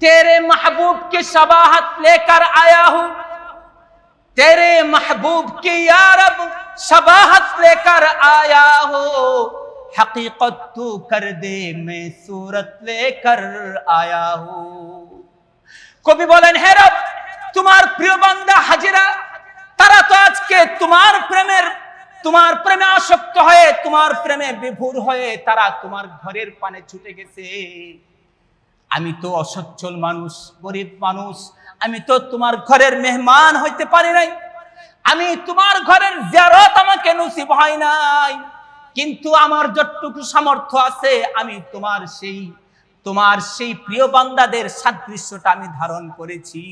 तेरे महबूब की शबाहत लेकर आया हूं, तेरे महबूब की या रब शबाहत लेकर आया हो, हकीकत तू कर दे मैं सूरत लेकर आया हूं। কবি বলেন, হে রব, তোমার প্রিয় বান্দা হাজিরা তারা তো আজকে তোমার প্রেমে আসক্ত হয়ে, তোমার প্রেমে বিভোর হয়ে তারা তোমার ঘরের পানে ছুটে গেছে। আমি তো অসচ্ছল মানুষ, গরিব মানুষ, আমি তো তোমার ঘরের মেহমান হইতে পারি নাই, আমি তোমার ঘরের জিয়ারত আমাকে নসিব হয় নাই, কিন্তু আমার যতটুকু সামর্থ্য আছে আমি তোমার সেই প্রিয় বান্দাদের সাদৃশ্যটা আমি ধারণ করেছি।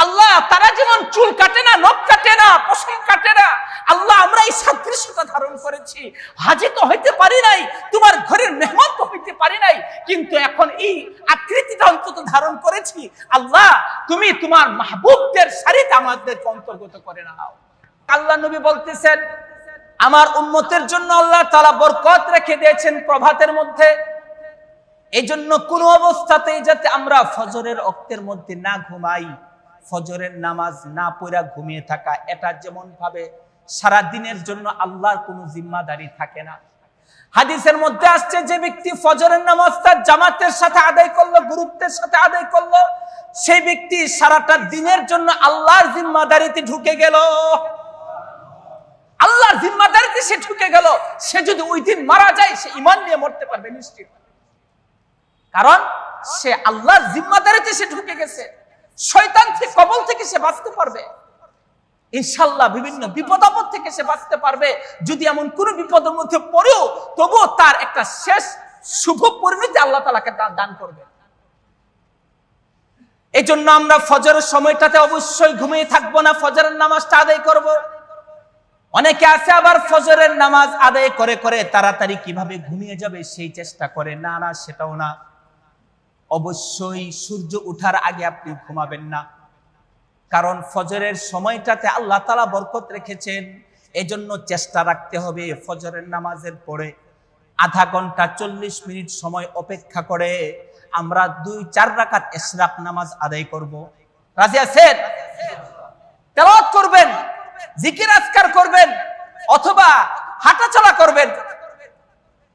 আল্লাহ, তারা যেমন চুল কাটে না, নখ কাটে না, পশম কাটে না, আল্লাহ আমরা এই সাদৃশ্যতা ধারণ করেছি। হাজী তো হইতে পারি নাই, তোমার ঘরের মেহমান তো হইতে পারি নাই, কিন্তু এখন এই আকৃতিটা অন্তত ধারণ করেছি। আল্লাহ, তুমি তোমার মাহবুবদের সারিতে আমাদেরকে অন্তর্গত করে নাও। আল্লাহ নবী বলতেছেন, আমার উম্মতের জন্য আল্লাহ তাআলা বরকত রেখে দিয়েছেন প্রভাতের মধ্যে, এই জন্য কোন অবস্থাতেই যাতে আমরা ফজরের ওয়াক্তের মধ্যে না ঘুমাই, ফজরের নামাজ না পড়া ঘুমিয়ে থাকা, এটা যেমন ভাবে সারা দিনের জন্য আল্লাহর কোনো জিম্মাদারি থাকে না। হাদিসের মধ্যে আসছে, যে ব্যক্তি ফজরের নামাজটা জামাতের সাথে আদায় করলো, গুরুত্বের সাথে আদায় করলো, সেই ব্যক্তি সারাটা দিনের জন্য আল্লাহর জিম্মাদারিতে ঢুকে গেল। আল্লাহর জিম্মাদারিতে সে ঢুকে গেল। সে যদি ওই দিন মারা যায়, সে ঈমান নিয়ে মরতে পারবে নিশ্চিত, কারণ সে আল্লাহর জিম্মাদারিতে সে ঢুকে গেছে। শয়তান থেকে, কবল থেকে সে বাঁচতে পারবে ইনশাআল্লাহ, বিভিন্ন বিপদ আপদ থেকে সে বাঁচতে পারবে। যদি এমন কোন বিপদের মধ্যে পড়েও তবুও তার একটা শেষ শুভ পরিণতি আল্লাহ তাআলাকে দান করবে। এই জন্য আমরা ফজরের সময়টাতে অবশ্যই ঘুমিয়ে থাকবো না, ফজরের নামাজটা আদায় করব। অনেকে আছে আবার ফজরের নামাজ আদায় করে করে তাড়াতাড়ি কিভাবে ঘুমিয়ে যাবে সেই চেষ্টা করে। না না, সেটাও না। অবশ্যই সূর্য ওঠার আগে আপনি ঘুমাবেন না, কারণ ফজরের সময়টাতে আল্লাহ তাআলা বরকত রেখেছেন। এজন্য চেষ্টা রাখতে হবে ফজরের নামাজের পরে আধা ঘন্টা 40 মিনিট সময় অপেক্ষা করে আমরা 2-4 রাকাত ইশরাক নামাজ আদায় করব। রাজি আছেন? তেলাওয়াত করবেন, জিকির আজকার করবেন, অথবা হাঁটাচলা করবেন।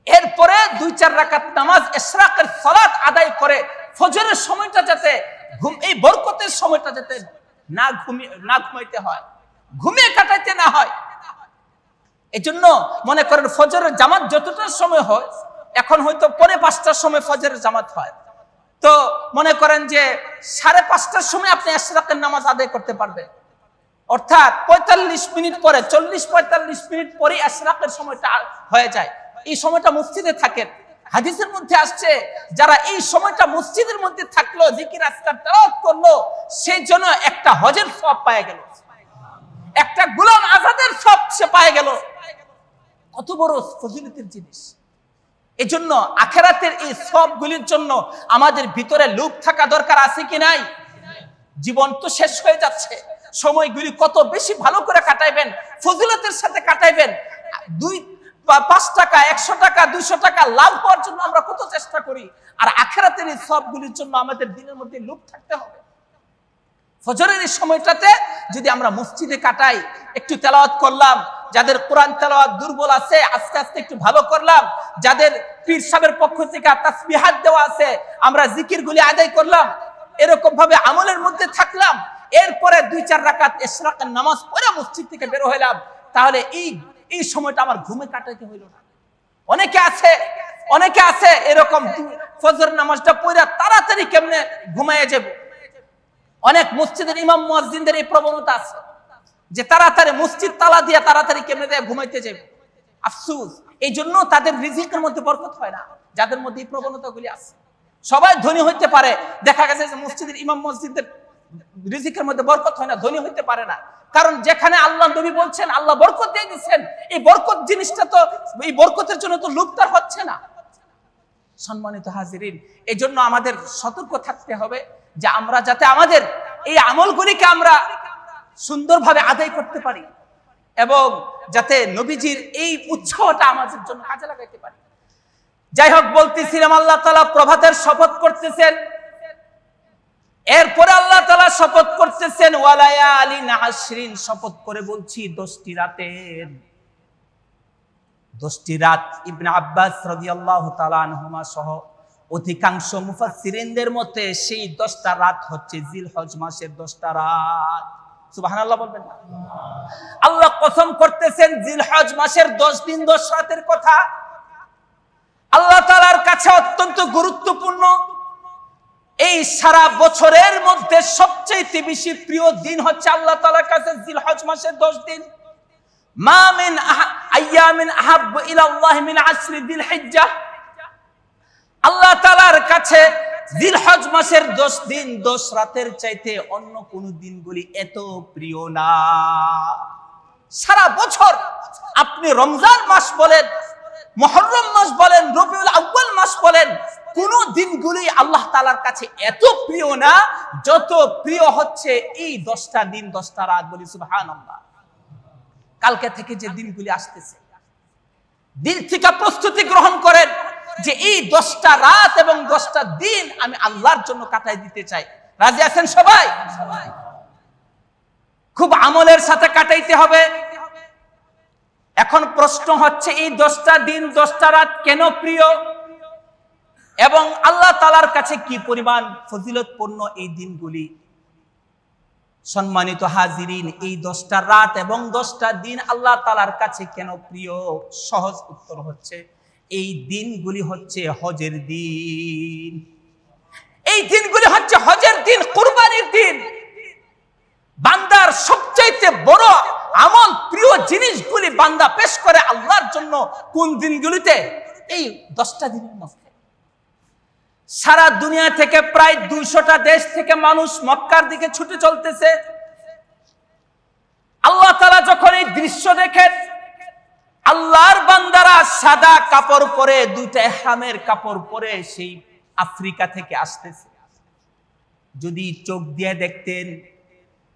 এরপরে 2-4 রাকাত নামাজ ইশরাকের সালাত আদায় করে ফজরের সময়টা যাতে এই বরকতের সময়টা যাতে না ঘুমাইতে হয়, ঘুমিয়ে কাটাইতে না হয়। এই জন্য মনে করেন ফজরের জামাত যতটার সময় হয়, এখন হয়তো 4:45টার সময় ফজরের জামাত হয়, তো মনে করেন যে 5:30টার সময় আপনি ইশরাকের নামাজ আদায় করতে পারবেন। অর্থাৎ 45 মিনিট পরে, 40-45 মিনিট পরে ইশরাকের সময়টা হয়ে যায়। এই সময়টা মসজিদে থাকেন। হাদিসের মধ্যে আসছে, যারা এই সময়টা মসজিদের মধ্যে থাকলো, জিকির আজকার তেলাওয়াত করলো, সেই জন্য একটা হজের সওয়াব পায় গেল, একটা গোলাম আজাদের সওয়াব সে পায় গেল। কত বড় ফজিলতের জিনিস! এজন্য আখিরাতের এই সওয়াবগুলির জন্য আমাদের ভিতরে লোভ থাকা দরকার আছে কি নাই? জীবন তো শেষ হয়ে যাচ্ছে, সময়গুলি কত বেশি ভালো করে কাটাইবেন, ফজিলতের সাথে কাটাইবেন। 5 টাকা, 100 টাকা, 200 টাকা লাভ হওয়ার জন্য আমরা কত চেষ্টা করি, আর আখিরাতের এই সবগুলির জন্য আমাদের দিনের মধ্যে লোভ থাকতে হবে। ফজরের এই সময়টাতে যদি আমরা মসজিদে কাটাই, একটু তেলাওয়াত করলাম, যাদের কোরআন তেলাওয়াত দুর্বল আছে আস্তে আস্তে একটু ভালো করলাম, যাদের পীর সাহেবের পক্ষ থেকে তাসবিহাত দেওয়া আছে আমরা জিকিরগুলি আদায় করলাম, এরকম ভাবে আমলের মধ্যে থাকলাম, এরপরে 2-4 রাকাত ইশরাকের নামাজ পড়ে মসজিদ থেকে বের হইলাম, তাহলে এই সময়টা আমার ঘুমে কাটাইতে হইল না। অনেকে আছে এরকম ফজর নামাজটা পড়ে তাড়াতাড়ি কেমনে ঘুমাইয়া যাব। অনেক মসজিদের ইমাম মুয়াজ্জিনদের এই প্রবণতা আছে যে তাড়াতাড়ি মসজিদ তালা দিয়ে তাড়াতাড়ি কেমনে দিয়ে ঘুমাইতে যাবে। আফসোস, এই জন্য তাদের রিজিকের মধ্যে বরকত হয় না। যাদের মধ্যে এই প্রবণতাগুলি আছে, সবাই ধনী হইতে পারে, দেখা গেছে যে মসজিদের ইমাম মসজিদের রিজিকের মধ্যে বরকত হয় না, ধনী হইতে পারে না। কারণ যেখানে আল্লাহ নবী বলছেন আল্লাহ বরকত দিয়ে দিচ্ছেন, এই বরকত জিনিসটা তো, এই বরকতের জন্য তো লোভ তার হচ্ছে না। সম্মানিত হাজিরিন, এই জন্য আমাদের সতর্ক থাকতে হবে যে আমরা যাতে আমাদের এই আমলগুলিকে আমরা সুন্দরভাবে আদায় করতে পারি এবং যাতে নবীজির এই উৎসাহটা আমাদের জন্য কাজে লাগাইতে পারি। যাই হোক, বলতেছিলাম আল্লাহ তাআলা প্রভাতের শপথ করতেছেন, এরপরে আল্লাহ তাআলা শপথ করতেছেন ওয়ালায়ালিন আশরিন, শপথ করে বলছি 10টি রাতের। 10টি রাত ইবনে আব্বাস রাদিয়াল্লাহু তাআলা আনহুমা সহ অধিকাংশ মুফাসসিরিনদের মতে সেই 10টা রাত হচ্ছে জিলহজ মাসের 10টা রাত। সুবহানাল্লাহ বলবেন না? আল্লাহ কসম করতেছেন জিলহজ মাসের 10 দিন 10 রাতের কথা। আল্লাহ তাআলার কাছে অত্যন্ত গুরুত্বপূর্ণ। এই সারা বছরের মধ্যে সবচেয়ে বেশি প্রিয় দিন হচ্ছে আল্লাহ তাআলার কাছে জিলহজ মাসের 10 দিন। মা মিন আইয়ামিন আহাব্বু ইলাল্লাহি মিন আশরি যিলহিজ্জাহ। আল্লাহ তাআলার কাছে জিলহজ মাসের 10 দিন 10 রাতের চাইতে অন্য কোন দিনগুলি এত প্রিয় না। সারা বছর আপনি রমজান মাস বলেন, মুহররম মাস বলেন, রবিউল আউয়াল মাস বলেন, কোন দিনগুলি আল্লাহ তাআলার কাছে এত প্রিয় না যত প্রিয় হচ্ছে এই 10টা দিন 10টা রাত। বলি সুবহানাল্লাহ। কালকে থেকে যে দিনগুলি আসতেছে, দিল থেকে প্রস্তুতি গ্রহণ করেন যে এই 10টা রাত এবং 10টা দিন আমি আল্লাহর জন্য কাটাই দিতে চাই। রাজি আছেন সবাই? খুব আমলের সাথে কাটাইতে হবে। এখন প্রশ্ন হচ্ছে এই 10টা দিন 10টা রাত কেন প্রিয় এবং আল্লাহ তাআলার কাছে কি পরিমাণ ফজিলতপূর্ণ এই দিনগুলি। সম্মানিত হাজিরিন, এই 10টা রাত এবং 10টা দিন আল্লাহ তাআলার কাছে কেন প্রিয়? সহজ উত্তর হচ্ছে এই দিনগুলি হচ্ছে হজের দিন। এই দিনগুলি হচ্ছে হজের দিন, কুরবানির দিন। বান্দার সবচাইতে বড় আমল, প্রিয় জিনিসগুলি বান্দা পেশ করে আল্লাহর জন্য কোন দিনগুলিতে? এই 10টা দিনের মধ্যে। সারা দুনিয়া থেকে প্রায় 200টা দেশ থেকে মানুষ মক্কার দিকে ছুটে চলতেছে। আল্লাহ তাআলা যখন এই দৃশ্য দেখেন, আল্লাহর বান্দারা সাদা কাপড় পরে, 2টা ইহরামের কাপড় পরে সেই আফ্রিকা থেকে আসতেছে। যদি চোখ দিয়ে দেখতেন,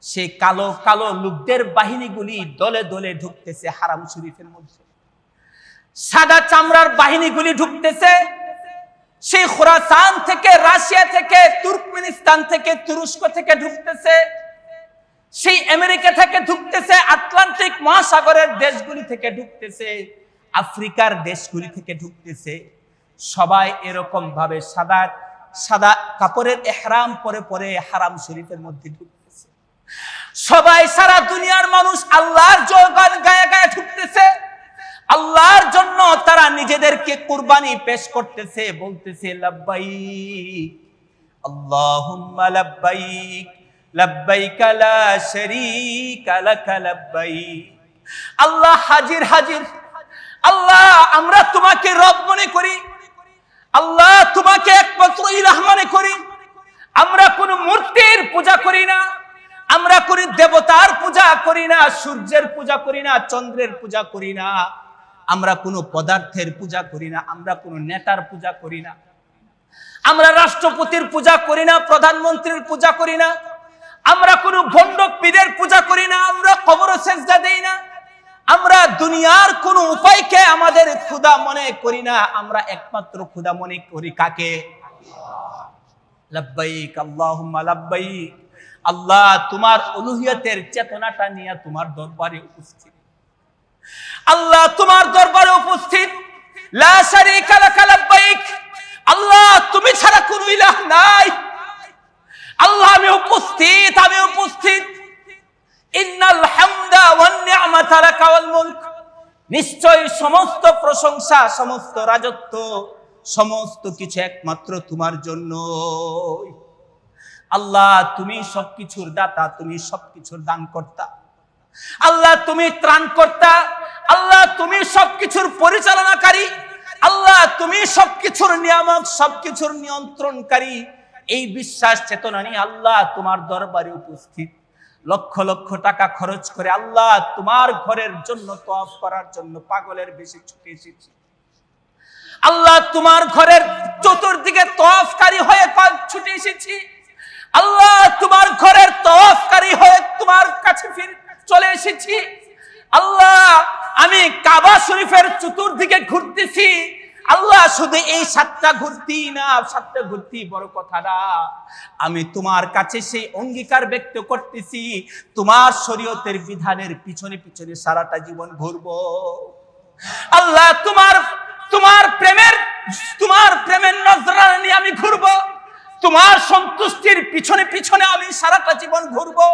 সেই কালো কালো লোকদের বাহিনীগুলি দলে দলে ঢুকতেছে হারাম শরীফের মধ্যে। সাদা চামড়ার বাহিনীগুলি ঢুকতেছে সেই খোরাসান থেকে, রাশিয়া থেকে, তুর্কমেনিস্তান থেকে, তুরস্ক থেকে ঢুকতেছে, সেই আমেরিকা থেকে ঢুকতেছে, আটলান্টিক মহাসাগরের দেশগুলি থেকে ঢুকতেছে, আফ্রিকার দেশগুলি থেকে ঢুকতেছে। সবাই এরকম ভাবে সাদা সাদা কাপড়ের ইহরাম পরে পরে হারাম শরীফের মধ্যে ঢুকতেছে। সবাই, সারা দুনিয়ার মানুষ আল্লাহর জয়গান গায়ে গায়ে ঢুকতেছে। আল্লাহর জন্য তারা নিজেদেরকে কুরবানি পেশ করতেছে, বলতেছে লাব্বাইক আল্লাহুম্মা লাব্বাইক লাব্বাইক লা শারীকা লাক লাব্বাইক। আল্লাহ হাজির হাজির। আল্লাহ, আমরা তোমাকে রব মনে করি। আল্লাহ, তোমাকে একমাত্র ইলাহ মনে করি। আমরা কোন মূর্তির পূজা করি না, আমরা কোন দেবতার পূজা করি না, সূর্যের পূজা করি না, চন্দ্রের পূজা করি না, আমরা কোনো পদার্থের পূজা করি না, আমরা কোনো নেতার পূজা করি না, আমরা রাষ্ট্রপতির পূজা করি না, প্রধানমন্ত্রীর পূজা করি না, আমরা কোনো ভণ্ড পীরের পূজা করি না, আমরা কবরে সিজদা দেই না, আমরা দুনিয়ার কোনো উপায়কে আমাদের খোদা মনে করি না। আমরা একমাত্র খোদা মনে করি কাকে? লাব্বাইক আল্লাহুম্মা লাব্বাইক। আল্লাহ, তোমার উলুহিয়তের চেতনাটা নিয়ে তোমার দরবারে উপস্থিত। আল্লাহ, তোমার দরবারে উপস্থিত। লা শারীকা লাক লাব্বাইক। আল্লাহ, তুমি ছাড়া কোনো ইলাহ নাই। আল্লাহ, আমি উপস্থিত, আমি উপস্থিত। ইন্নাল হামদা ওয়ান নি'মাতা লাকা ওয়াল মুলক। নিশ্চয় সমস্ত প্রশংসা, সমস্ত রাজত্ব, সমস্ত কিছু একমাত্র তোমার জন্য। আল্লাহ, তুমি সবকিছুর দাতা, তুমি সবকিছুর দানকর্তা। আল্লাহ, তুমি ত্রাণকর্তা। আল্লাহ, তুমি সবকিছুর পরিচালনাকারী। আল্লাহ, তুমি সবকিছুর নিয়ামক, সবকিছুর নিয়ন্ত্রণকারী। এই বিশ্বাস চেতনা নিয়ে আল্লাহ তোমার দরবারে উপস্থিত। লক্ষ লক্ষ টাকা খরচ করে আল্লাহ তোমার ঘরের জন্য তওয়াফ করার জন্য পাগলের বেশি ছুটে এসেছি। আল্লাহ, তোমার ঘরের চতুর্দিকে তওয়াফকারী হয়ে ছুটে এসেছি। আল্লাহ, তোমার ঘরের তওয়াফকারী হয়ে তোমার কাছে চলে এসেছি। আল্লাহ, আমি কাবা শরীফের চতুর্দিকে ঘুরতেছি। আল্লাহ শুধু এই 7টা ঘুরতি না, 7টা ঘুরতি বড় কথা না, আমি তোমার কাছে সেই অঙ্গীকার ব্যক্ত করতেছি, তোমার শরীয়তের বিধানের পিছনে পিছনে সারাটা জীবন ঘুরবো। আল্লাহ তোমার প্রেমের নজরানা নিয়ে আমি ঘুরবো, তোমার সন্তুষ্টির পিছনে পিছনে আমি সারাটা জীবন ঘুরবো।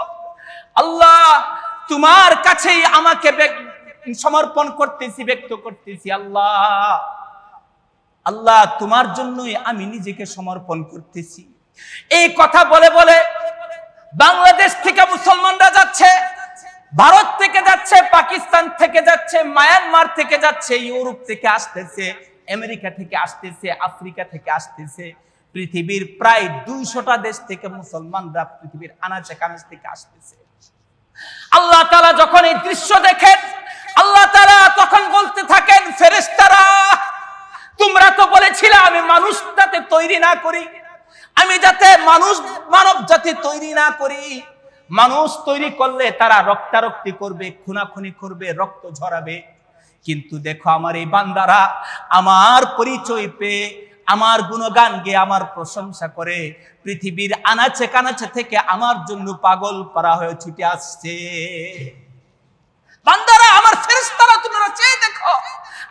আল্লাহ তোমার কাছেই আমাকে সমর্পণ করতেছি, ব্যক্ত করতেছি। আল্লাহ তোমার জন্যই আমি নিজেকে সমর্পণ করতেছি। এই কথা বলে বলে বাংলাদেশ থেকে মুসলমানরা যাচ্ছে, ভারত থেকে যাচ্ছে, পাকিস্তান থেকে যাচ্ছে, মায়ানমার থেকে যাচ্ছে, ইউরোপ থেকে আসতেছে, আমেরিকা থেকে আসতেছে, আফ্রিকা থেকে আসতেছে, পৃথিবীর প্রায় 200টা দেশ থেকে মুসলমানরা পৃথিবীর আনাচে কানাচ থেকে আসতেছে। আল্লাহ তাআলা যখন এই দৃশ্য দেখেন, আল্লাহ তাআলা তখন বলতে থাকেন, ফেরেশতারা তোমরা তো বলেছিলে আমি মানুষটাকে তৈরি না করি, আমি যাতে মানব জাতি তৈরি না করি। মানুষ তৈরি করলে তারা রক্তারক্তি করবে, খুনাখুনি করবে, রক্ত ঝরাবে। কিন্তু দেখো আমার এই বান্দারা আমার পরিচয় পেয়ে, আমার গুণগান গেয়ে, আমার প্রশংসা করে পৃথিবীর আনাচে কানাচে থেকে আমার জন্য পাগল করা হয়ে ছুটে আসছে। বান্দারা, আমার ফেরেশতারা, তোমরা চেয়ে দেখো।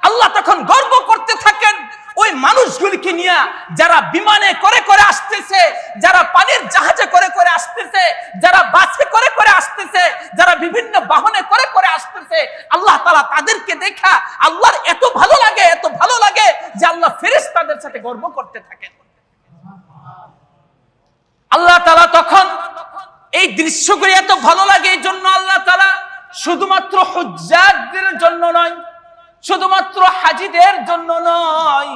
আল্লাহ তখন গর্ব করতে থাকেন ওই মানুষগুলিকে নিয়ে, যারা বিমানে করে করে আসতেছে, যারা পানির জাহাজে করে করে আসতেছে, যারা বাসে করে করে আসতেছে, যারা বিভিন্ন বাহনে করে করে আসতেছে। আল্লাহ তাআলা তাদেরকে দেখা আল্লাহর এত ভালো লাগে, এত ভালো লাগে যে আল্লাহ ফেরেশতাদের সাথে গর্ব করতে থাকেন। আল্লাহ তাআলা তখন এই দৃশ্যগুলি এত ভালো লাগে, এই জন্য আল্লাহ তাআলা শুধুমাত্র হুজ্জাতদের জন্য নয়, শুধুমাত্র হাজীদের জন্য নয়,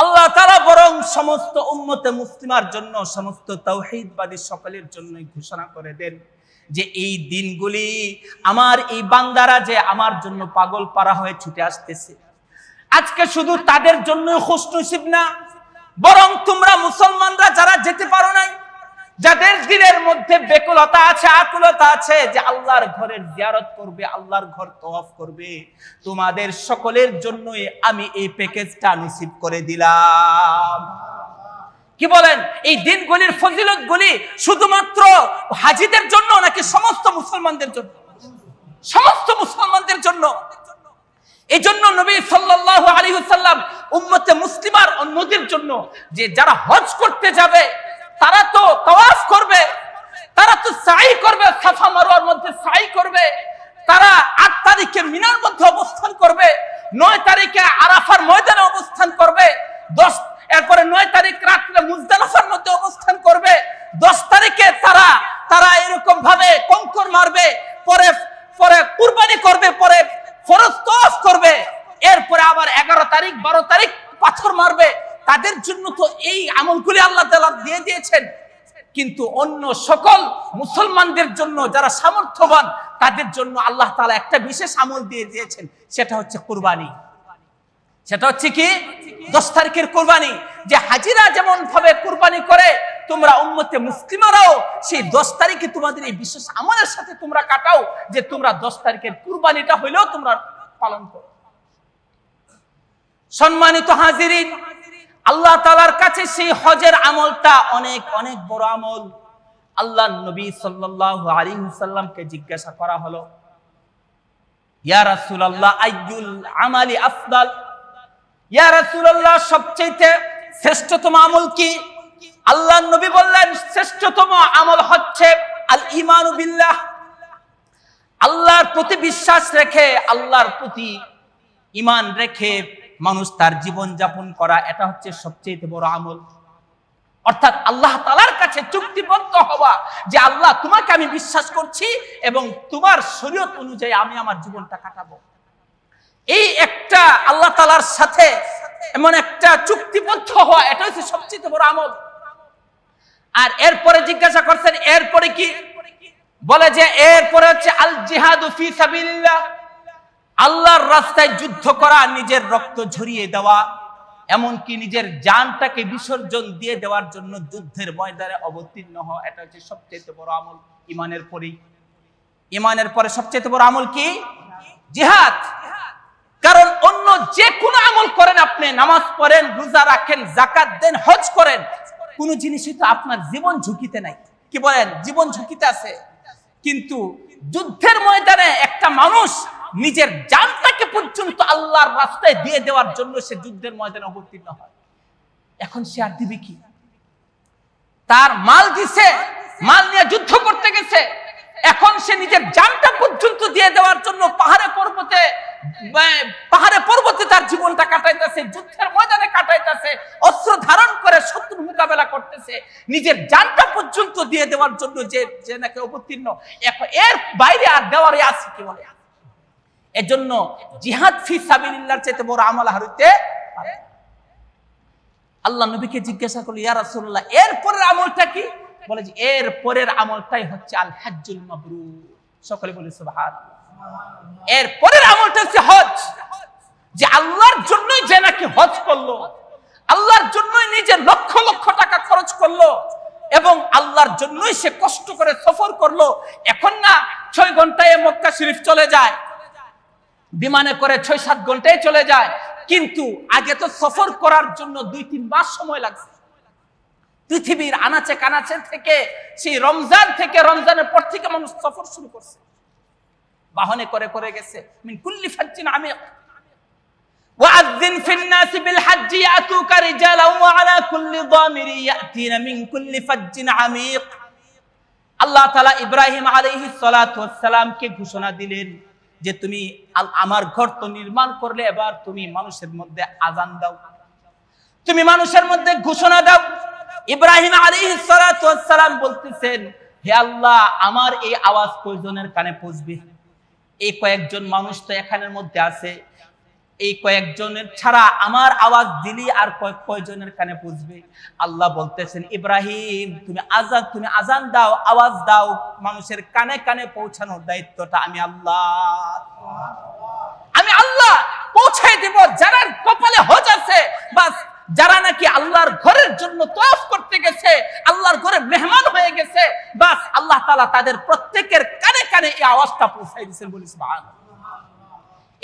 আল্লাহ তাআলা বরং সমস্ত উম্মতে মুসলিমার জন্য, সমস্ত তাওহীদবাদী সকলের জন্যই ঘোষণা করে দেন যে এই দিনগুলি আমার এই বান্দারা যে আমার জন্য পাগল পারা হয়ে ছুটে আসতেছে, আজকে শুধু তাদের জন্য খুশনসিব না, বরং তোমরা মুসলমানরা যারা যেতে পারো নাই, যাদের দিলের মধ্যে বেকুলতা আছে, আকুলতা আছে যে আল্লাহর ঘরের জিয়ারত করবে, আল্লাহর ঘর তওয়াফ করবে, তোমাদের সকলের জন্যই আমি এই প্যাকেজটা নসিব করে দিলাম। কি বলেন? এই দিনগুলির ফজিলতগুলি শুধুমাত্র হাজীদের জন্য নাকি সমস্ত মুসলমানদের জন্য? সমস্ত মুসলমানদের জন্য। এই জন্য নবী সাল্লাল্লাহু আলাইহি ওয়াসাল্লাম উম্মতে মুসলিমার অন্যদের জন্য, যে যারা হজ করতে যাবে তারা তো তাওয়াফ করবে, তারা তো সাই করবে, সাফা মারওয়ার মধ্যে সাই করবে, তারা 8 তারিখে মিনার মধ্যে অবস্থান করবে, 9 তারিখে আরাফার ময়দানে অবস্থান করবে, এরপরে 9 তারিখ রাত্রে মুজদালিফার মধ্যে অবস্থান করবে, 10 তারিখে তারা এরকম ভাবে কঙ্কর মারবে, পরে কুরবানি করবে, পরে ফরজ তাওয়াফ করবে, এরপরে আবার 11 তারিখ 12 তারিখ পাথর মারবে। তাদের জন্য তো এই আমলগুলি আল্লাহ তাআলা দিয়ে দিয়েছেন, কিন্তু অন্য সকল মুসলমানদের জন্য যারা সামর্থ্যবান তাদের জন্য আল্লাহ তাআলা একটা বিশেষ আমল দিয়ে দিয়েছেন, সেটা হচ্ছে কুরবানি। সেটা হচ্ছে কি? 10 তারিখের কুরবানি। যে হাজীরা যেমন ভাবে কুরবানি করে, তোমরা উম্মতে মুসলিমারাও সেই 10 তারিখে তোমাদের এই বিশেষ আমলের সাথে তোমরা কাটাও, যে তোমরা 10 তারিখের কুরবানিটা হইলেও তোমরা পালন করো। সম্মানিত হাজিরিন, আল্লাহ তাআলার কাছে সেই হজের আমলটা অনেক অনেক বড় আমল। আল্লাহর নবী সাল্লাল্লাহু আলাইহি ওয়াসাল্লামকে জিজ্ঞাসা করা হলো, ইয়া রাসূলুল্লাহ আইয়ুল আমালি আফদাল, ইয়া রাসূলুল্লাহ সবচেয়ে শ্রেষ্ঠতম আমল কি? আল্লাহর নবী বললেন, শ্রেষ্ঠতম আমল হচ্ছে আল ঈমানু বিল্লাহ, আল্লাহর প্রতি বিশ্বাস রেখে, আল্লাহর প্রতি ঈমান রেখে মানুষ তার জীবন যাপন করা, এটা হচ্ছে সবচেয়ে বড় আমল। অর্থাৎ আল্লাহ তাআলার কাছে চুক্তিবদ্ধ হওয়া যে আল্লাহ তোমাকে আমি বিশ্বাস করছি এবং তোমার শরীয়ত অনুযায়ী আমি আমার জীবনটা কাটাবো। এই একটা আল্লাহ তাআলার সাথে এমন একটা চুক্তিবদ্ধ হওয়া, এটা হচ্ছে সবচেয়ে বড় আমল। আর এরপরে জিজ্ঞাসা করছেন এরপরে কি? বলে যে এরপরে হচ্ছে আল জিহাদু ফি সাবিলিল্লাহ, আল্লাহর রাস্তায় যুদ্ধ করা, নিজের রক্ত ঝরিয়ে দেওয়া, এমনকি নিজের জানটাকে বিসর্জন দিয়ে দেওয়ার জন্য যুদ্ধের ময়দানে অবতীর্ণ হওয়া, এটা হচ্ছে সবচেয়ে বড় আমল। ঈমানের পরে সবচেয়ে বড় আমল কি? জিহাদ। কারণ অন্য যে কোনো আমল করেন, আপনি নামাজ পড়েন, রোজা রাখেন, যাকাত দেন, হজ করেন, কোন জিনিসই তো আপনার জীবন ঝুঁকিতে নাই। কি বলেন? জীবন ঝুঁকিতে আছে। কিন্তু যুদ্ধের ময়দানে একটা মানুষ নিজের জানটাকে পর্যন্ত আল্লাহর রাস্তায় দিয়ে দেওয়ার জন্য সে যুদ্ধের ময়দানে অবতীর্ণ হয়। এখন সে আর দিবে কি? তার মাল দিছে, মাল নিয়ে যুদ্ধ করতে গেছে, এখন সে নিজের জানটা পর্যন্ত দিয়ে দেওয়ার জন্য পাহাড়ে পর্বতে তার জীবনটা কাটাইতেছে, যুদ্ধের ময়দানে কাটাইতেছে, অস্ত্র ধারণ করে শত্রুর মোকাবেলা করতেছে, নিজের জানটা পর্যন্ত দিয়ে দেওয়ার জন্য যে নাকি অবতীর্ণ। এর বাইরে আর দেওয়ারই আছে কি বলে? এজন্য জিহাদ ফি সাবিলিল্লাহর চাইতে বড় আমল আর হইতে পারে। আল্লাহ নবীকে জিজ্ঞাসা করলো, ইয়া রাসূলুল্লাহ, এর পরের আমলটা কি? বলে যে এর পরের আমলটাই হচ্ছে আল হজ্জুল মাবরুর। সকলে বলে সুবহানাল্লাহ। এর পরের আমলটা হচ্ছে হজ। যে আল্লাহর জন্যই যে নাকি হজ করলো, আল্লাহর জন্যই নিজের লক্ষ লক্ষ টাকা খরচ করলো এবং আল্লাহর জন্যই সে কষ্ট করে সফর করলো। এখন না 6 ঘন্টায় মক্কা শরীফ চলে যায়, বিমানে করে 6-7 ঘন্টায় চলে যায়, কিন্তু আগে তো সফর করার জন্য 2-3 মাস সময় লাগছে। পৃথিবীর আনাচে কানাচে থেকে সেই রমজান থেকে, রমজানের পর থেকে মানুষ সফর শুরু করছে, বাহনে করে করে গেছে। মিন কুল্লি ফাজ্জিন আমিক ওয়াআযিন ফিন নাসি বিল হজ্জি ইয়াতুকা রিজালান ওয়া আলা কুল্লি দামিরি ইয়াতিনা মিন কুল্লি ফাজ্জিন আমিক। আল্লাহ তাআলা ইব্রাহিম আলাইহিস সালাতু ওয়াস সালামকে ঘোষণা দিলেন যে তুমি আমার ঘর তো নির্মাণ করলে, এবার তুমি মানুষের মধ্যে আযান দাও, তুমি মানুষের মধ্যে ঘোষণা দাও। ইব্রাহিম আলাইহিস সালাতু ওয়াস সালাম বলতেছেন, হে আল্লাহ, আমার এই আওয়াজ কয়জনের কানে পৌঁছবে? এই কয়েকজন মানুষ তো এখানের মধ্যে আছে, এই কয়েকজনের ছাড়া আমার আওয়াজ দিলি আর কয়জনের কানে পৌঁছবে? আল্লাহ বলতেছেন, ইব্রাহিম, তুমি আযান দাও, আওয়াজ দাও, মানুষের কানে কানে পৌঁছানোর দায়িত্বটা আমি আল্লাহ পৌঁছাই দেব। যারা কপালে হজ আছে, বাস যারা নাকি আল্লাহর ঘরের জন্য তওয়াফ করতে গেছে, আল্লাহর ঘরে মেহমান হয়ে গেছে, বাস আল্লাহ তাআলা তাদের প্রত্যেকের কানে কানে এই আওয়াজটা পৌঁছাই দিয়েছেন। বলি সুবহানাল্লাহ।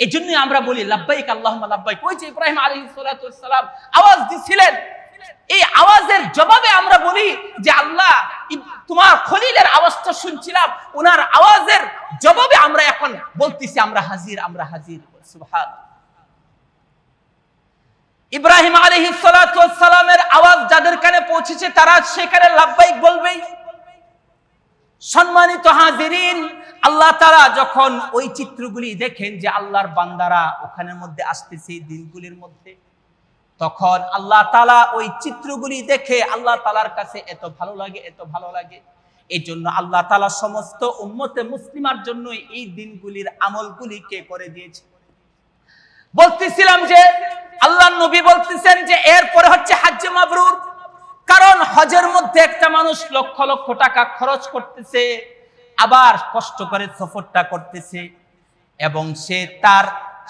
এই জন্যই আমরা বলি লাব্বাইক আল্লাহুম্মা লাব্বাইক। ওই যে ইব্রাহিম আলাইহিস সালাতু ওয়াস সালাম আওয়াজ দিছিলেন, এই আওয়াজের জবাবে আমরা বলি যে আল্লাহ, তোমার খলিলের আওয়াজটা শুনছিলাম, ওনার আওয়াজের জবাবে আমরা এখন বলতেছি আমরা হাজির, আমরা হাজির। সুবহানাল্লাহ। ইব্রাহিম আলাইহিস সালাতু ওয়াস সালামের আওয়াজ যাদের কানে পৌঁছেছে তারা সেখানে লাব্বাইক বলবেই। সম্মানিত হাজিরিন, আল্লাহ তাআলা যখন ওই চিত্রগুলি দেখেন যে আল্লাহর বান্দারা ওখানের মধ্যে আসতেছে দিনগুলির মধ্যে, তখন আল্লাহ তাআলা ওই চিত্রগুলি দেখে আল্লাহ তাআলার কাছে এত ভালো লাগে, এত ভালো লাগে। এই জন্য আল্লাহ তাআলা সমস্ত উম্মতে মুসলিমার জন্য এই দিনগুলির আমলগুলিকে করে দিয়েছে। বলতেছিলাম যে আল্লাহর নবী বলতেছেন যে এরপরে হচ্ছে হজ্জ মাবরুর। কারণ হজের মধ্যে একটা মানুষ লক্ষ লক্ষ টাকা খরচ করতেছে, আবার কষ্ট করে সফরটা করতেছে, এবং সে তার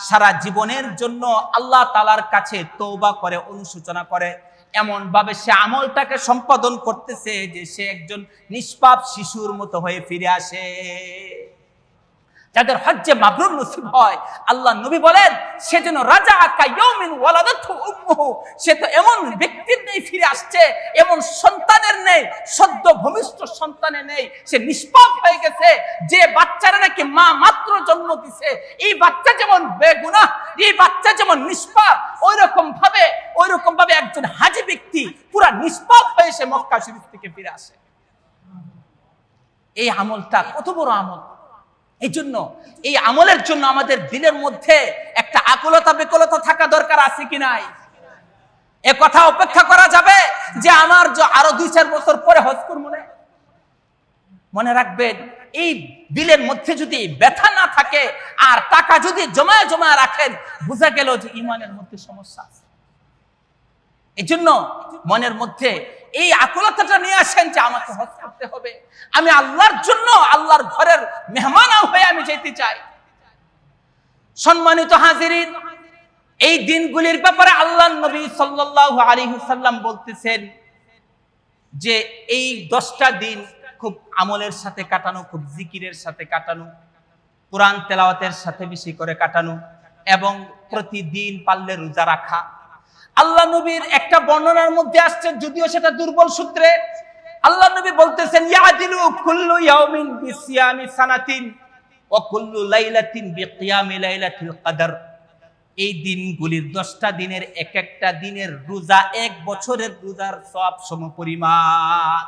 সারা জীবনের জন্য আল্লাহ তাআলার কাছে তওবা করে, অনুশোচনা করে, এমন ভাবে সে আমলটাকে সম্পাদন করতেছে যে সে একজন নিষ্পাপ শিশুর মতো হয়ে ফিরে আসে। যাদের হজ্জে মাবরুর নসিব হয়, আল্লাহ নবী বলেন সে যেন রাজা কায়াউমিন ওয়ালাদাতহু উম্মুহু, সে তো এমন ব্যক্তির নেই ফিরে আসছে, এমন সন্তানের নেই, সদ্য ভূমিষ্ঠ সন্তানের নেই, সে নিষ্পাপ হয়ে গেছে। যে বাচ্চারা নাকি মা মাত্র জন্ম দিছে, এই বাচ্চা যেমন বেগুনাহ, এই বাচ্চা যেমন নিষ্পাপ, ওইরকম ভাবে একজন হাজী ব্যক্তি পুরা নিষ্পাপ হয়ে সে মক্কা শরীফ থেকে ফিরে আসে। এই আমলটা কত বড় আমল! এই জন্য এই আমলের জন্য আমাদের দিলের মধ্যে একটা আকুলতা বিকলতা থাকা দরকার আছে কি নাই? এ কথা অপেক্ষা করা যাবে যে আমার আরো 2-4 বছর পরে হজ করব না? মনে রাখবেন, এই দিলের মধ্যে যদি ব্যথা না থাকে আর টাকা যদি জমায় জমায় রাখেন, বোঝা গেল যে ঈমানের মধ্যে সমস্যা আছে। এই জন্য মনের মধ্যে এই আকুলতাটা নিয়ে আসেন যে আমাকে হজ করতে হবে, আমি আল্লাহর জন্য আল্লাহর ঘরের মেহমান হয়ে আমি যেতে চাই। সম্মানিত হাজিরিন, এই দিনগুলির ব্যাপারে আল্লাহর নবী সাল্লাল্লাহু আলাইহি ওয়াসাল্লাম বলতেছেন যে এই 10টা দিন খুব আমলের সাথে কাটানো, খুব জিকিরের সাথে কাটানো, কোরআন তেলাওয়াতের সাথে বেশি করে কাটানো, এবং প্রতিদিন পারলে রোজা রাখা। আল্লাহ নবীর একটা বর্ণনার মধ্যে আসছে, যদিও সেটা দুর্বল সূত্রে, আল্লাহ নবী বলতেছেন ইয়াদিলু কুল্লু ইয়াউমিন বিসিয়ামি সানাতিন ওয়া কুল্লু লাইলাতিন বিকিয়ামি লাইলাতুল কদর। এই দিনগুলির 10টা দিনের এক একটা দিনের রোজা 1 বছরের রোজার সওয়াব সমপরিমাণ।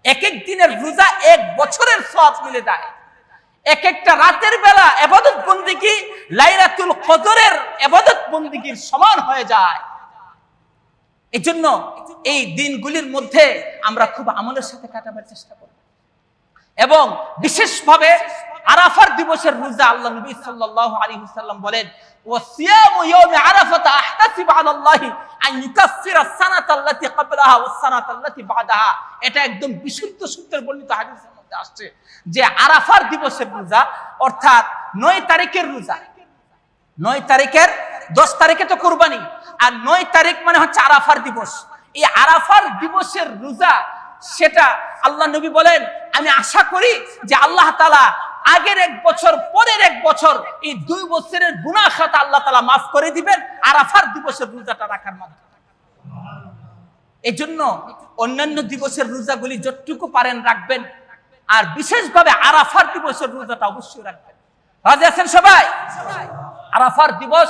এক এক দিনের রোজা 1 বছরের সওয়াব মিলে যায়। এক একটা রাতের বেলা ইবাদত বন্দেগী লাইলাতুল কদরের ইবাদত বন্দেগীর সমান হয়ে যায়। এজন্য এই দিনগুলির মধ্যে আমরা খুব আমলের সাথে কাটাবার চেষ্টা করব। এবং বিশেষভাবে আরাফার দিবসের রোজা আল্লাহ নবী সাল্লাল্লাহু আলাইহি ওয়াসাল্লাম বলেন, ওয়াসিয়ামু ইয়াউমি আরাফাত আহতাসিবু আলাল্লাহি আন ইউকাফিরা সানাতা আল্লাতী ক্বাবলাহা ওয়াস সানাতা আল্লাতী বাদাহা। এটা একদম বিশুদ্ধ সূত্রে বর্ণিত হাদিসের মধ্যে আসছে যে আরাফার দিবসের রোজা অর্থাৎ 9 তারিখের রোজা, 9 তারিখের, 10 তারিখে তো কুরবানি, আর 9 তারিখ মানে হচ্ছে আরাফার দিবস। এই আরাফার দিবসের রোজা, সেটা আল্লাহ নবী বলেন আমি আশা করি যে আল্লাহ তাআলা আগের 1 বছর পরের 1 বছর এই 2 বছরের গুনাহ খাতা আল্লাহ তাআলা মাফ করে দিবেন আরাফার দিবসের রোজাটা রাখার মাধ্যমে। এই জন্য অন্যান্য দিবসের রোজাগুলি যতটুকু পারেন রাখবেন, আর বিশেষভাবে আরাফার দিবসের রোজাটা অবশ্যই রাখবেন। রাজি আছেন সবাই? আরাফার দিবস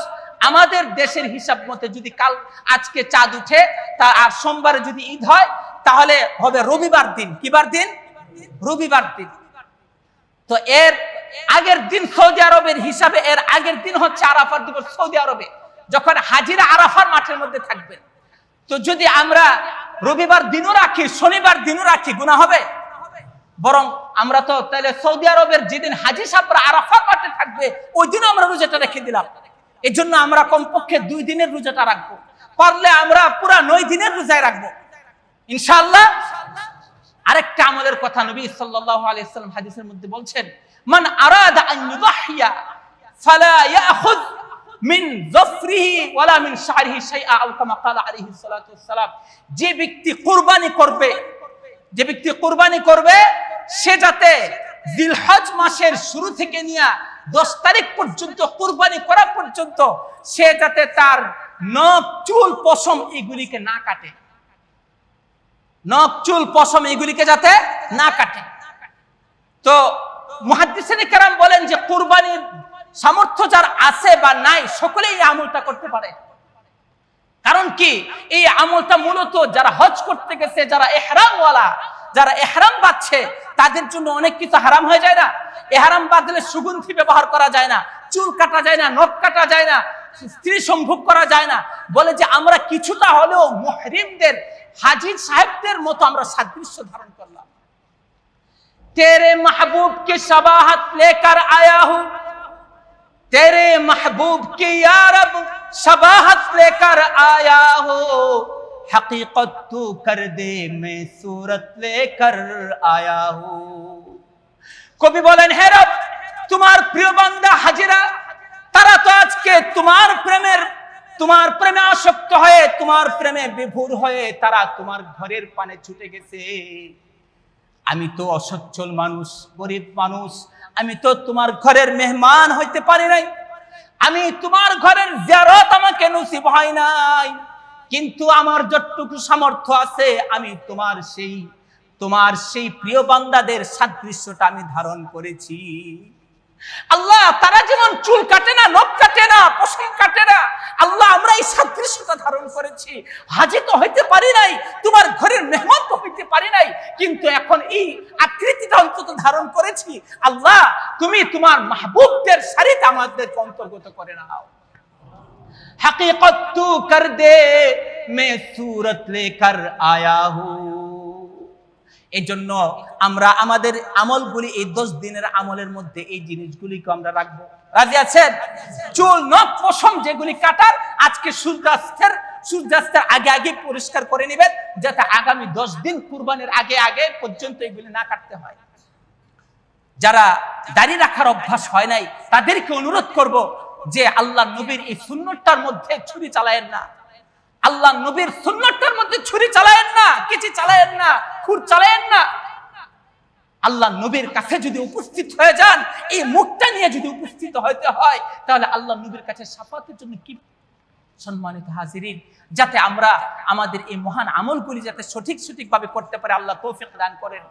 আমাদের দেশের হিসাব মতে যদি আজকে চাঁদ উঠে আর সোমবারে যদি ঈদ হয় তাহলে হবে রবিবার দিন। কিবার দিন? রবিবার দিন। তো এর আগের দিন সৌদি আরবের হিসাবে এর আগের দিন হচ্ছে আরাফার দিবস সৌদি আরবে, যখন হাজিরা আরাফার মাঠের মধ্যে থাকবেন। তো যদি আমরা রবিবার দিনও রাখি, শনিবার দিনও রাখি, গুনাহ হবে? বরং আমরা তো তাহলে সৌদি আরবের যেদিন হাজি সাহেবরা আরাফার মাঠে থাকবে ওই দিনও আমরা রোজাটা রেখে দিলাম। এই জন্য আমরা কমপক্ষে 2 দিনের রোজাটা রাখবো, পারলে আমরা পুরা 9 দিনের রোজায় রাখবো ইনশাআল্লাহ। আরেকটা আমলের কথা নবী সাল্লাল্লাহু আলাইহি ওয়াসাল্লাম হাদিসের মধ্যে বলছেন, মান আরাদা আন ইউদাহিয়া ফালা ইয়াখুয মিন যফরিহি ওয়ালা মিন শা'রিহি শাইআ আও কামা ক্বালা আলাইহি সাল্লাতু ওয়াসসালাম। যে ব্যক্তি কুরবানি করবে সে যাতে জিলহজ মাসের শুরু থেকে নিয়ে 10 তারিখ পর্যন্ত কুরবানি করা পর্যন্ত সে যাতে তার নখ চুল পশম এগুলিকে না কাটে, নখ চুল পশম এগুলিকে যাতে না কাটে। তো মুহাদ্দিসিনে কেরাম বলেন যে কুরবানির সামর্থ্য যার আছে বা নাই সকলেই এই আমলটা করতে পারে। কারণ কি, এই আমলটা মূলত যারা হজ করতে গেছে, যারা ইহরামওয়ালা, যারা ইহরাম বাঁধছে তাদের জন্য অনেক কিছু হারাম হয়ে যায় না? ইহরাম বাঁধলে সুগন্ধি ব্যবহার করা যায় না, চুল কাটা যায় না, নখ কাটা যায় না, স্ত্রী সম্ভোগ করা যায় না। বলে যে আমরা কিছুটা হলেও মুহরিমদের, হাজী সাহেবদের মতো আমরা সাদৃশ্য ধারণ করলাম। তেরে মাহবুব কে শাবাহাত লেকর আয়া হুঁ, তেরে महबूब की या रब शबाहत लेकर आया हो, हकीकत तू कर दे मैं सूरत लेकर आया हूं। কবি বলেন, হে রব, তোমার প্রিয় বান্দা হাজিরা তারা তো আজকে তোমার প্রেমে আসক্ত হয়ে, তোমার প্রেমে বিভোর হয়ে তারা তোমার ঘরের পানে ছুটে গেছে। আমি তো অসচ্ছল মানুষ, গরিব মানুষ, আমি তো তোমার ঘরের মেহমান হইতে পারি নাই, আমি তোমার ঘরের জিয়ারত আমাকে নসিব হয় নাই, কিন্তু আমার যতটুকু সামর্থ্য আছে আমি তোমার সেই প্রিয় বান্দাদের সাদৃশ্যটা আমি ধারণ করেছি। আল্লাহ, তারা যেমন চুল কাটে না, নখ কাটে না, পশম কাটে না, আল্লাহ আমরা এই সাদৃশ্যতা ধারণ করেছি। হাজী তো হইতে পারি নাই, তোমার ঘরের মেহমান তো হইতে পারি নাই, কিন্তু এখন এই আকৃতিটা অন্তত ধারণ করেছি। আল্লাহ, তুমি তোমার মাহবুবদের সারিতে আমাদেরকে অন্তর্গত করে নাও। হकीकत तू कर दे मैं सूरत लेकर आया हूं। এই জন্য আমরা আমাদের আমলগুলি এই 10 দিনের আমলের মধ্যে এই জিনিসগুলিকে আমরা রাখবো। রাজি আছেন? চুল নখ পশম যেগুলি কাটার আজকে সূর্যাস্তের আগে পরিষ্কার করে নেবেন, যাতে আগামী 10 দিন কুরবানির আগে পর্যন্ত এগুলি না কাটতে হয়। যারা দাড়ি রাখার অভ্যাস হয় নাই তাদেরকে অনুরোধ করব যে আল্লাহ নবীর এই সুন্নতটার মধ্যে ছুরি চালায়েন না, আল্লাহ নবীর সুন্নতটার মধ্যে ছুরি চালায়েন না, কেচি চালায়েন না, খুর চালায়েন না। আল্লাহ নবীর কাছে যদি উপস্থিত হয়ে যান, এই মুখটা নিয়ে যদি উপস্থিত হইতে হয়, তাহলে আল্লাহ নবীর কাছে শাফাতের জন্য কি। সম্মানিত হাজিরিন, যাতে আমরা আমাদের এই মহান আমলগুলি যাতে সঠিকভাবে করতে পারে আল্লাহ তৌফিক দান করেন।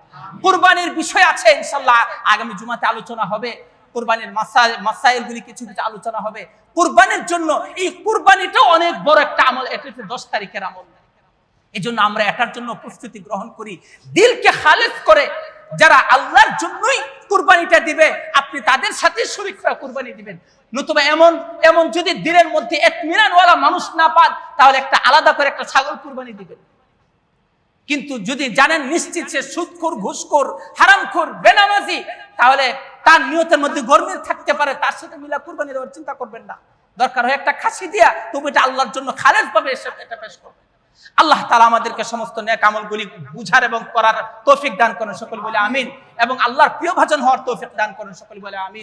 কুরবানির বিষয় আছে ইনশাআল্লাহ, আগামী জুমাতে আলোচনা হবে। কুরবানির মাসাইলগুলি কিছু আলোচনা হবে। কুরবানির জন্য এই কুরবানিটাও অনেক বড় একটা আমল, এটা 10 তারিখের আমল। এই জন্য আমরা এটার জন্য প্রস্তুতি গ্রহণ করি, দিলকে খালেস করে। যারা আল্লাহর জন্যই কুরবানিটা দিবে, আপনি তাদের সাথে শরীক হয়ে কুরবানি দিবেন। নতুবা এমন যদি দিলের মধ্যে ইতমিনানওয়ালা মানুষ না পান, তাহলে একটা আলাদা করে একটা ছাগল কুরবানি দিবেন। কিন্তু যদি জানেন নিশ্চিত সে সুদখোর, ঘুষখোর, হারামখোর, বেনামাজি, তাহলে তার নিয়তের মধ্যে গরমিল থাকতে পারে, তার সাথে মিলা কুরবানি দেওয়ার চিন্তা করবেন না। দরকার হয় একটা খাসি দিয়া, তবু এটা আল্লাহর জন্য খালেস ভাবে এটা পেশ করবেন। আল্লাহ তাআলা আমাদেরকে সমস্ত নেক আমলগুলি বুঝার এবং করার তৌফিক দান করেন, সকল বলে আমিন। এবং আল্লাহর প্রিয়ভাজন হওয়ার তৌফিক দান করেন, সকল বলে আমিন।